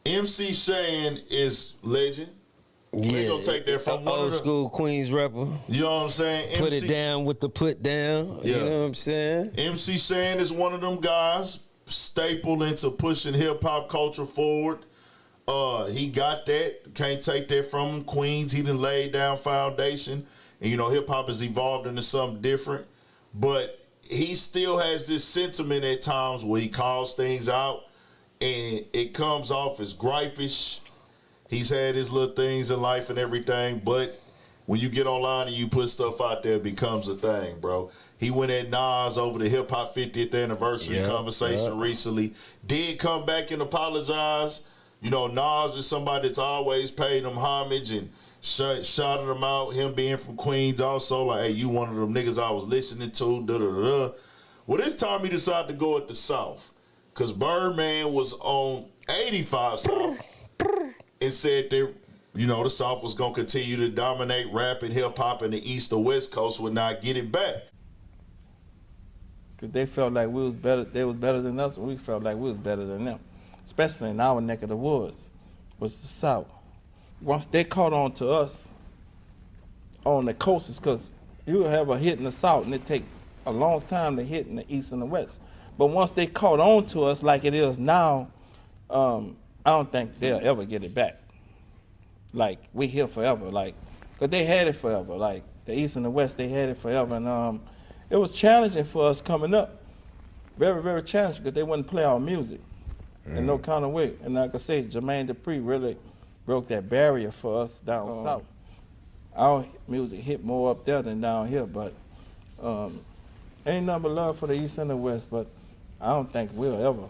MC Shan is legend. Yeah, They gonna take that from one old of the, school Queens rapper. You know what I'm saying? Put it down with the put down. Yeah. You know what I'm saying? MC Shan is one of them guys staple into pushing hip hop culture forward. He got that. Can't take that from him. Queens, he done laid down foundation. And, you know, hip-hop has evolved into something different. But he still has this sentiment at times where he calls things out, and it comes off as gripish. He's had his little things in life and everything, but when you get online and you put stuff out there, it becomes a thing, bro. He went at Nas over the hip-hop 50th anniversary conversation recently. Did come back and apologize. You know, Nas is somebody that's always paid him homage and shouted him out. Him being from Queens also, like, hey, you one of them niggas I was listening to, da-da-da-da. Well, this time he decided to go at the South because Birdman was on 85 South and said that, you know, the South was going to continue to dominate rap and hip-hop and the East or West Coast would not get it back. Because they felt like we was better, they was better than us, and we felt like we was better than them. Especially in our neck of the woods, was the South. Once they caught on to us on the coasts, because you have a hit in the South and it take a long time to hit in the East and the West. But once they caught on to us like it is now, I don't think they'll ever get it back. Like, we here forever, like, because they had it forever. Like, the East and the West, they had it forever. And it was challenging for us coming up. Very, very challenging, because they wouldn't play our music in no kind of way. And like I say, Jermaine Dupri really broke that barrier for us down south. Our music hit more up there than down here, but ain't nothing but love for the East and the West, but I don't think we'll ever,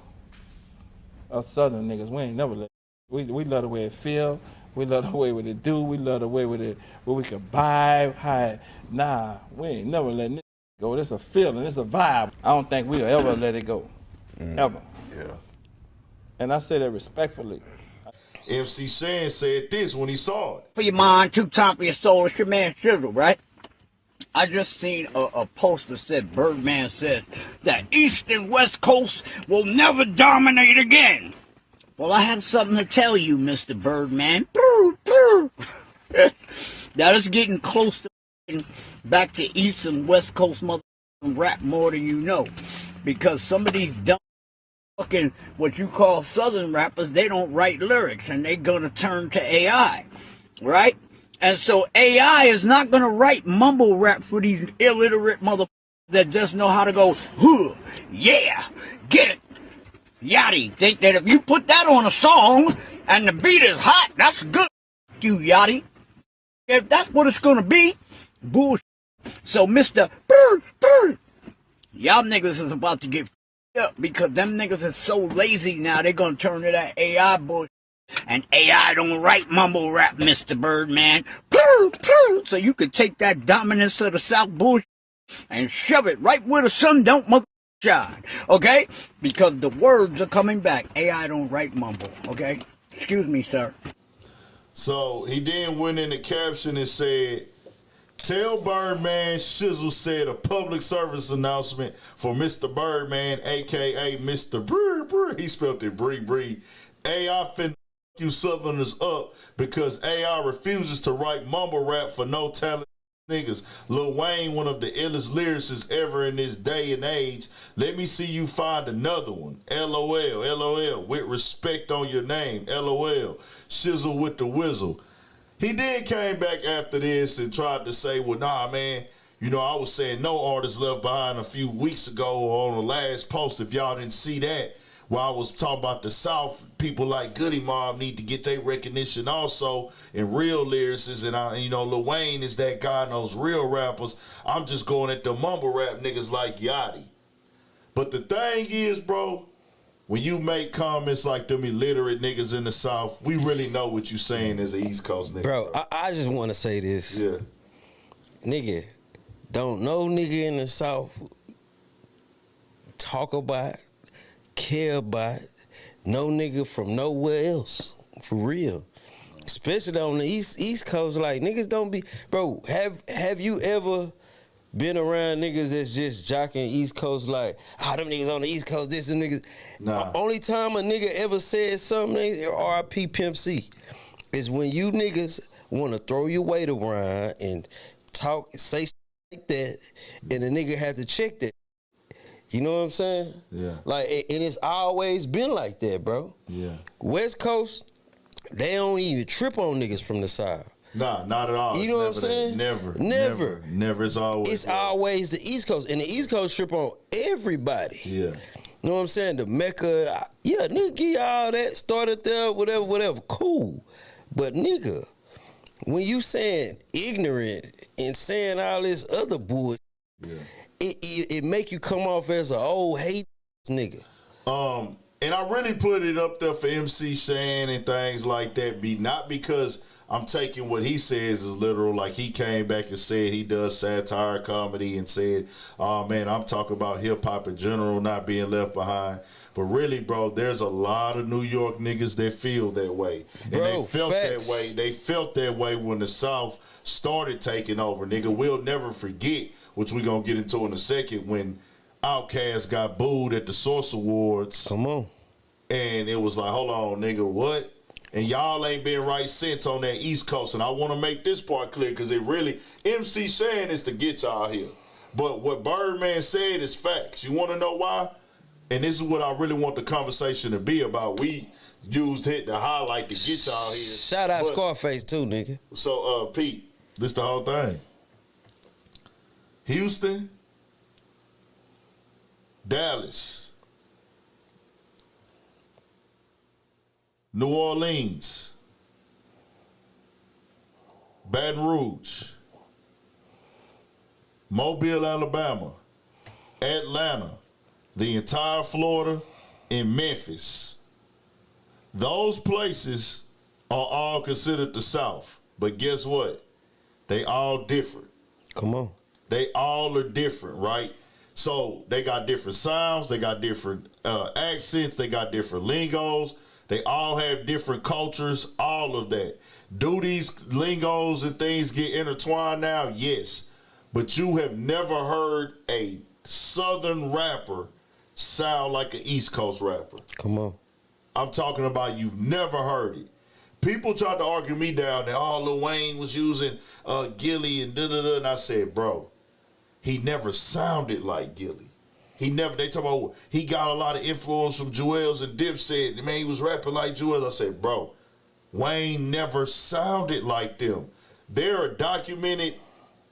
us Southern niggas, we ain't never let, we love the way it feel, we love the way what it do, we love the way with it, where we can buy, high. Nah, we ain't never letting it go. It's a feeling, it's a vibe. I don't think we'll ever let it go, ever. Yeah. And I say that respectfully. MC Shan said this when he saw it. For your mind, to top of your soul, it's your man Shizzle, right? I just seen a post that said Birdman says that East and West Coast will never dominate again. Well, I have something to tell you, Mr. Birdman. That is getting close to back to East and West Coast mother rap more than you know. Because some of these dumb fucking what you call Southern rappers, they don't write lyrics and they're gonna turn to AI, right? And so AI is not gonna write mumble rap for these illiterate motherfuckers that just know how to go, huh, yeah, get it, Yachty. Think that if you put that on a song and the beat is hot, that's good, you Yachty. If that's what it's gonna be, bullshit. So Mr. Bird, y'all niggas is about to get up because them niggas is so lazy now, they're gonna turn to that AI bullshit. And AI don't write mumble rap, Mr. Birdman. So you could take that dominance of the South bullshit and shove it right where the sun don't mother shine, okay? Because the words are coming back. AI don't write mumble, okay? Excuse me, sir. So he then went in the caption and said, tell Birdman Shizzle said a public service announcement for Mr. Birdman, a.k.a. Mr. Brr. He spelled it Bree. AI finna you Southerners up because AI refuses to write mumble rap for no talent niggas. Lil Wayne, one of the illest lyricists ever in this day and age. Let me see you find another one. LOL. With respect on your name. LOL. Shizzle with the whizzle. He then came back after this and tried to say, well, nah, man, you know, I was saying no artist left behind a few weeks ago on the last post. If y'all didn't see that, while I was talking about the South, people like Goody Mob need to get their recognition also, and real lyricists. And, you know, Lil Wayne is that guy and those real rappers. I'm just going at the mumble rap niggas like Yachty. But the thing is, bro, when you make comments like them illiterate niggas in the South, we really know what you saying as an East Coast nigga. Bro, I just want to say this. Yeah. Nigga, don't no nigga in the South talk about, care about, no nigga from nowhere else. For real. Especially on the East Coast, like, niggas don't be, bro, have you ever been around niggas that's just jocking East Coast like, them niggas on the East Coast, this and niggas. Nah. Only time a nigga ever said something, R.I.P. Pimp C, is when you niggas want to throw your weight around and talk, say shit like that, and the nigga had to check that. You know what I'm saying? Yeah. Like, and it's always been like that, bro. Yeah. West Coast, they don't even trip on niggas from the South. Nah, not at all. You It's know what I'm never saying? that. Never. Never. It's always. It's that. always the East Coast, and the East Coast trip on everybody. Yeah. You know what I'm saying? The Mecca, yeah, nigga, give you all that, started there, whatever, cool. But nigga, when you saying ignorant and saying all this other bullshit, Yeah. it make you come off as an old hate nigga. And I really put it up there for MC Shan and things like that. Not because I'm taking what he says as literal, like he came back and said he does satire comedy and said, oh man, I'm talking about hip hop in general not being left behind. But really, bro, there's a lot of New York niggas that feel that way. And Bro, they felt facts. that way. They felt that way when the South started taking over, nigga. We'll never forget, which we gonna get into in a second, when Outkast got booed at the Source Awards. Come on. And it was like, hold on, nigga, what? And y'all ain't been right since on that East Coast. And I want to make this part clear because it really, MC Shan is to get y'all here. But what Birdman said is facts. You want to know why? And this is what I really want the conversation to be about. We used it to highlight to get y'all here. Shout out Scarface too, nigga. So, Pete, this the whole thing. Houston, Dallas, New Orleans, Baton Rouge, Mobile, Alabama, Atlanta, the entire Florida, and Memphis. Those places are all considered the South. But guess what? They all different. Come on. They all are different, right? So they got different sounds, they got different accents, they got different lingos, they all have different cultures, all of that. Do these lingos and things get intertwined now? Yes. But you have never heard a Southern rapper sound like an East Coast rapper. Come on. I'm talking about you've never heard it. People tried to argue me down that Lil Wayne was using Gilly and da-da-da, and I said, bro, he never sounded like Gilly. They talk about he got a lot of influence from Jewels and Dipset. Man, he was rapping like Jewels. I said, bro, Wayne never sounded like them. There are documented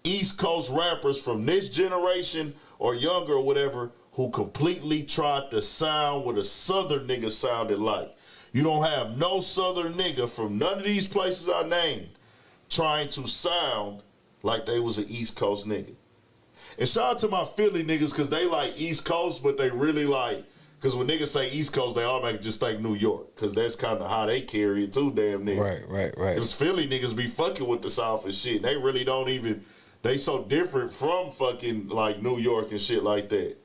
East Coast rappers from this generation or younger or whatever who completely tried to sound what a Southern nigga sounded like. You don't have no Southern nigga from none of these places I named trying to sound like they was an East Coast nigga. And shout out to my Philly niggas because they like East Coast, but they really like, because when niggas say East Coast, they automatically just think New York because that's kind of how they carry it too, damn nigga. Right. Because Philly niggas be fucking with the South and shit. They really don't even, they so different from fucking like New York and shit like that.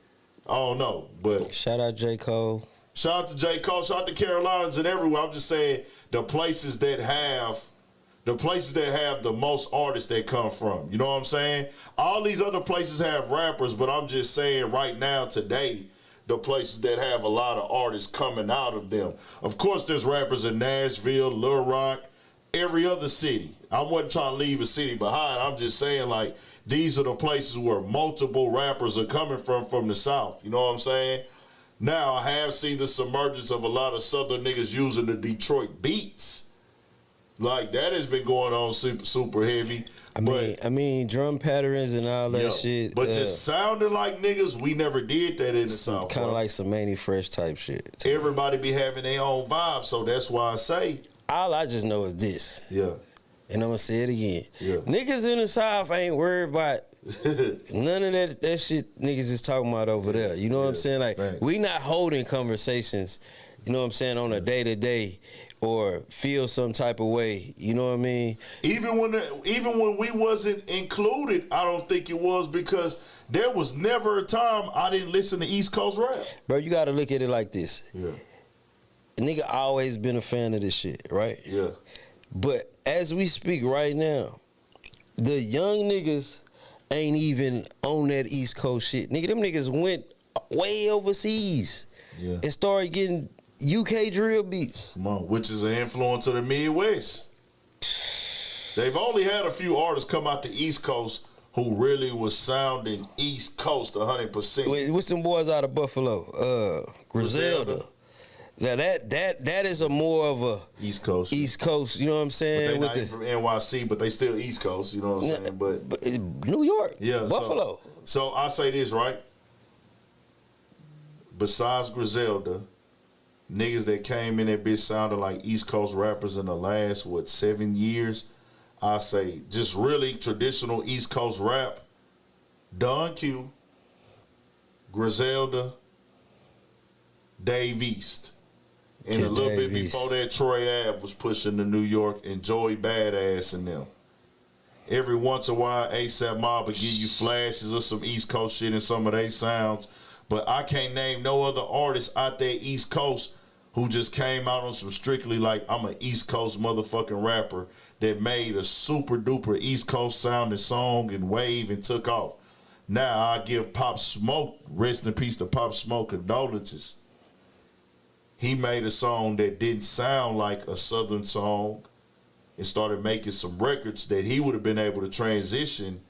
I don't know, but. Shout out J. Cole. Shout out to J. Cole, shout out to Carolinas and everywhere. I'm just saying the places that have the most artists that come from. You know what I'm saying? All these other places have rappers, but I'm just saying right now, today, the places that have a lot of artists coming out of them. Of course, there's rappers in Nashville, Little Rock, every other city. I wasn't trying to leave a city behind. I'm just saying, like, these are the places where multiple rappers are coming from the South. You know what I'm saying? Now, I have seen the submergence of a lot of Southern niggas using the Detroit beats. Like, that has been going on super heavy. I mean, drum patterns and all that shit. But just sounding like niggas, we never did that in the South. Kind of like some Manny Fresh type shit. Everybody be having their own vibe, so that's why I say. All I just know is this. Yeah. And I'm going to say it again. Yeah. Niggas in the South ain't worried about none of that shit niggas is talking about over there. You know what I'm saying? Like, thanks. We not holding conversations, you know what I'm saying, on a day-to-day or feel some type of way. You know what I mean? Even when we wasn't included, I don't think it was, because there was never a time I didn't listen to East Coast rap. Bro, you got to look at it like this. Yeah. A nigga always been a fan of this shit, right? Yeah. But as we speak right now, the young niggas ain't even on that East Coast shit. Nigga, them niggas went way overseas and started getting UK drill beats. Come on, which is an influence of the Midwest. They've only had a few artists come out the East Coast who really was sounding East Coast 100%. Wait, what's them boys out of Buffalo? Griselda. Now that is a more of a East Coast. You know what I'm saying? But they not even from NYC, but they still East Coast. You know what I'm saying? But New York, Buffalo. Buffalo. So I say this right. Besides Griselda, niggas that came in that bitch sounded like East Coast rappers in the last 7 years. I say just really traditional East Coast rap. Don Q, Griselda, Dave East. And a little bit before that, Troy Ave was pushing to New York and Joey Badass and them. Every once in a while, ASAP Mob will give you flashes of some East Coast shit and some of their sounds. But I can't name no other artists out there East Coast who just came out on some strictly like, I'm an East Coast motherfucking rapper that made a super duper East Coast sounding song and wave and took off. Now I give Pop Smoke, rest in peace to Pop Smoke, condolences. He made a song that didn't sound like a Southern song and started making some records that he would have been able to transition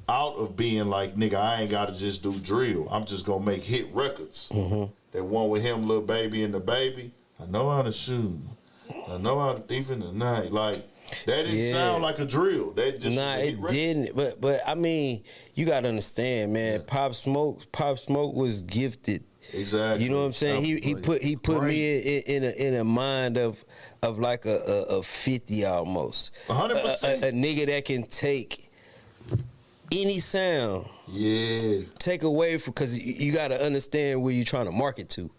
out of being like, nigga, I ain't got to just do drill. I'm just going to make hit records. That one with him, Lil Baby and the Baby. I know how to shoot. I know how to thief in the night. Like, that didn't sound like a drill. That just it didn't. But I mean, you got to understand, man. Pop Smoke was gifted. Exactly. You know what I'm saying? He put me in a mind of like a 50 almost. 100%. A nigga that can take any sound. Yeah. Take away from, because you got to understand where you're trying to market to.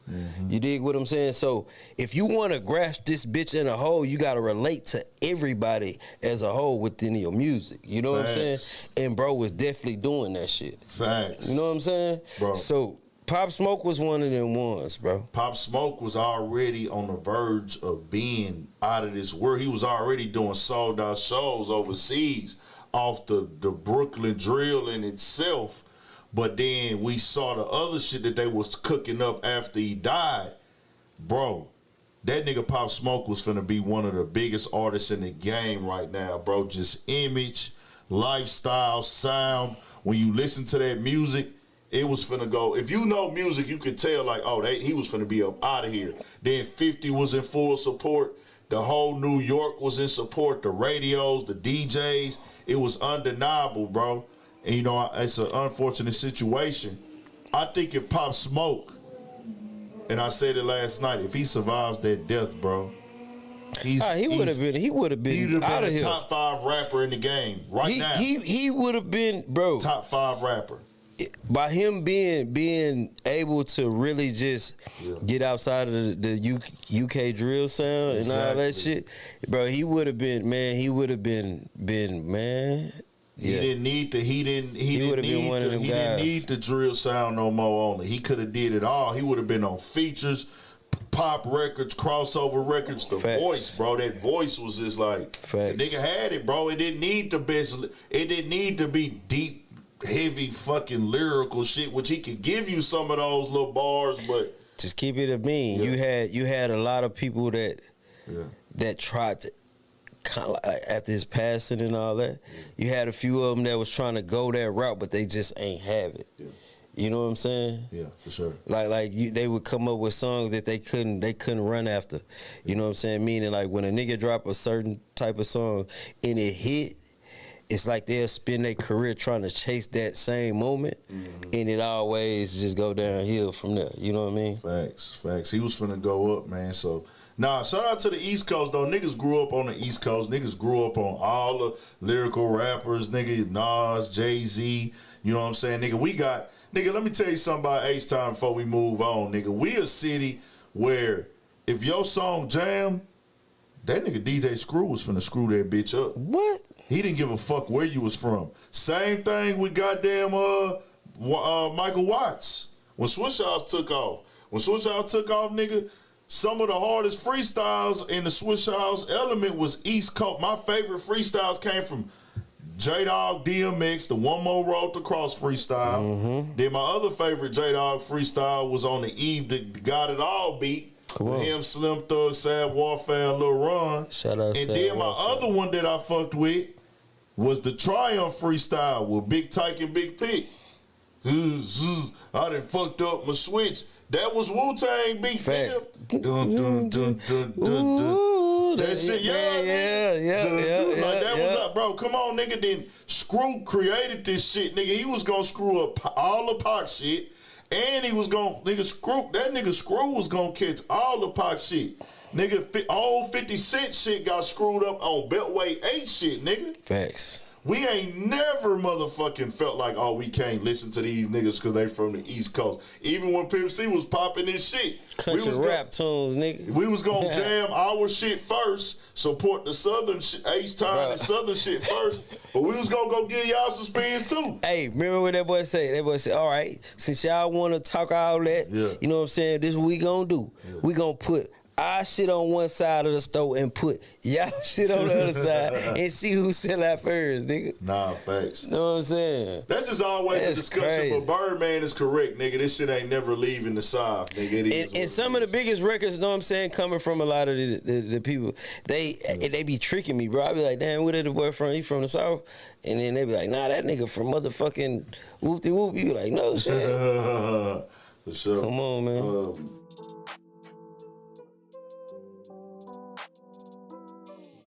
You dig what I'm saying? So if you want to grasp this bitch in a whole, you got to relate to everybody as a whole within your music. You know what I'm saying? And bro was definitely doing that shit. Facts. You know what I'm saying? Bro. So Pop Smoke was one of them ones, bro. Pop Smoke was already on the verge of being out of this world. He was already doing sold out shows overseas off the Brooklyn drill in itself. But then we saw the other shit that they was cooking up after he died. Bro, that nigga Pop Smoke was finna be one of the biggest artists in the game right now, bro. Just image, lifestyle, sound. When you listen to that music, it was finna go. If you know music, you could tell like, oh, he was finna be up out of here. Then 50 was in full support. The whole New York was in support. The radios, the DJs. It was undeniable, bro. And you know, it's an unfortunate situation. I think if Pop Smoke, and I said it last night, if he survives that death, bro, he would have been out of here. Top 5 rapper in the game right now. He would have been, bro, top 5 rapper. By him being able to really just get outside of the UK drill sound and all that shit, bro, he would have been, man. He would have been, man. He didn't need the drill sound no more. Only he could have did it all. He would have been on features, pop records, crossover records. The voice, bro, that voice was just like the nigga had it, bro. It didn't need the best. It didn't need to be deep, heavy fucking lyrical shit, which he could give you some of those little bars, but just keep it a bean. You had a lot of people that tried to kind of like, after his passing and all that. You had a few of them that was trying to go that route, but they just ain't have it. You know what I'm saying? Yeah, for sure. They would come up with songs that they couldn't run after. You know what I'm saying? Meaning like when a nigga drop a certain type of song and it hit, it's like they'll spend their career trying to chase that same moment, and it always just go downhill from there. You know what I mean? Facts. He was finna go up, man. So, shout out to the East Coast, though. Niggas grew up on the East Coast. Niggas grew up on all the lyrical rappers. Nigga, Nas, Jay-Z. You know what I'm saying? Nigga, let me tell you something about H-Time before we move on, nigga. We a city where if your song jam, that nigga DJ Screw was finna screw that bitch up. What? He didn't give a fuck where you was from. Same thing with goddamn Michael Watts. When Swish House took off. Nigga, some of the hardest freestyles in the Swish House element was East Coast. My favorite freestyles came from J-Dog DMX, the One More Road to Cross freestyle. Mm-hmm. Then my other favorite J-Dog freestyle was on the Eve that Got It All beat. Come With on. him, Slim Thug, Sad Warfare, Lil Ron. Shout out And Sad then my Warfare. other one that I fucked with was the Triumph freestyle with Big Tyke and Big Pig. I done fucked up my switch. That was Wu-Tang beat, Fact. nigga. Dun, dun, dun, dun, dun, dun. Ooh, That shit, yeah, yeah. Like that was up, bro. Come on, nigga. Then Screw created this shit, nigga. He was gonna screw up all the pot shit, and he was gonna nigga Screw was gonna catch all the pot shit. Nigga, all 50 Cent shit got screwed up on Beltway 8 shit, nigga. Facts. We ain't never motherfucking felt like, oh, we can't listen to these niggas because they from the East Coast. Even when Pimp C was popping this shit. Country rap tunes, nigga. We was gonna jam our shit first, support the Southern shit, H-Time and Southern shit first, but we was gonna go give y'all some spins too. Hey, remember what that boy said? That boy said, all right, since y'all want to talk all that, Yeah. you know what I'm saying, this is what we gonna do. We gonna put our shit on one side of the store and put y'all shit on the other side and see who sell out first, nigga. Nah, facts. You know what I'm saying? That's just always a That's discussion, crazy. but Birdman is correct, nigga. This shit ain't never leaving the South, nigga. It is And some of the biggest records, you know what I'm saying, coming from a lot of the people, they be tricking me, bro. I be like, damn, where did the boy from? He from the South? And then they be like, nah, that nigga from motherfucking whoop-de-whoop. You be like, no shit. For sure. Come on, man.